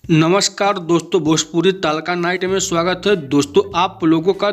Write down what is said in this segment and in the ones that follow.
नमस्कार दोस्तों, भोजपुरी तड़का नाइट में स्वागत है। दोस्तों आप लोगों का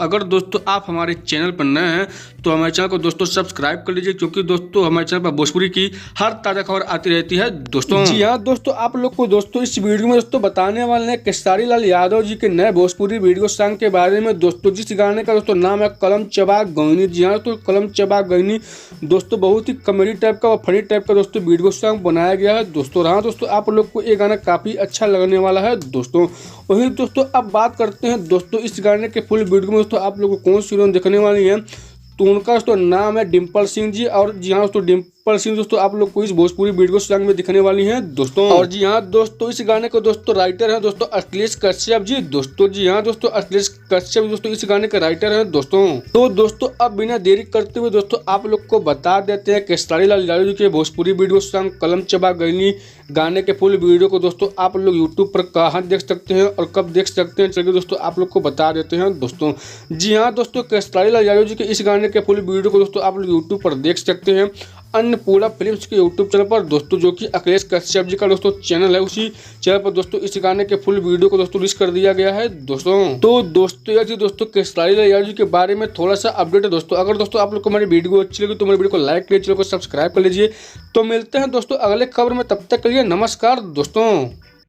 अगर दोस्तों आप हमारे चैनल पर नए हैं तो हमारे चैनल को दोस्तों सब्सक्राइब कर लीजिए, क्योंकि दोस्तों हमारे चैनल पर भोजपुरी की हर ताज़ा खबर आती रहती है। दोस्तों जी हाँ दोस्तों, आप लोग को दोस्तों इस वीडियो में दोस्तों बताने वाले हैं खेसारी लाल यादव जी के नए भोजपुरी वीडियो सॉन्ग के बारे में। दोस्तों जिस गाने का दोस्तों नाम है कलम चबा गईनी। जी हाँ, तो कलम चबा गईनी दोस्तों बहुत ही कॉमेडी टाइप का और फनी टाइप का दोस्तों वीडियो सॉन्ग बनाया गया है। दोस्तों हाँ दोस्तों, आप लोग को ये गाना काफ़ी अच्छा लगने वाला है। दोस्तों वहीं दोस्तों अब बात करते हैं दोस्तों इस गाने के फुल वीडियो में दोस्तों आप लोगों को कौन सी हीरोइन देखने वाली है, तो उनका दोस्तों नाम है डिम्पल सिंह जी। और जी हाँ दोस्तों, डिम्पल सिंह दोस्तों आप लोग को इस भोजपुरी वीडियो सॉन्ग में दिखने वाली हैं दोस्तों। और जी हाँ दोस्तों, इस गाने को दोस्तों राइटर हैं दोस्तों अखिलेश कश्यप जी। दोस्तों जी हाँ दोस्तों, अखिलेश कश्यप दोस्तों इस गाने के राइटर हैं दोस्तों। तो दोस्तों अब बिना देरी करते हुए दोस्तों आप लोग को बता देते हैं खेसारी लाल यादव जी के भोजपुरी वीडियो सॉन्ग कलम चबा गईनी गाने के फुल वीडियो को दोस्तों आप लोग यूट्यूब पर कहाँ देख सकते हैं और कब देख सकते हैं, चलिए दोस्तों आप लोग को बता देते हैं दोस्तों। जी हाँ दोस्तों, खेसारी लाल यादव जी के इस गाने के फुल वीडियो को दोस्तों आप लोग यूट्यूब पर देख सकते हैं अन्नपूर्णा फिल्म्स के यूट्यूब चैनल पर दोस्तों, जो कि अखिलेश कश्यप जी का दोस्तों चैनल है। उसी चैनल पर दोस्तों इस गाने के फुल वीडियो को दोस्तों रिलीज कर दिया गया है दोस्तों। तो दोस्तों यह दोस्तों खेसारी लाल यादव जी के बारे में थोड़ा सा अपडेट है दोस्तों। अगर दोस्तों आप लोग को हमारी वीडियो अच्छी लगी तो हमारी वीडियो को लाइक करिए, चैनल को सब्सक्राइब कर लीजिए। तो मिलते हैं दोस्तों अगले खबर में, तब तक के लिए नमस्कार दोस्तों।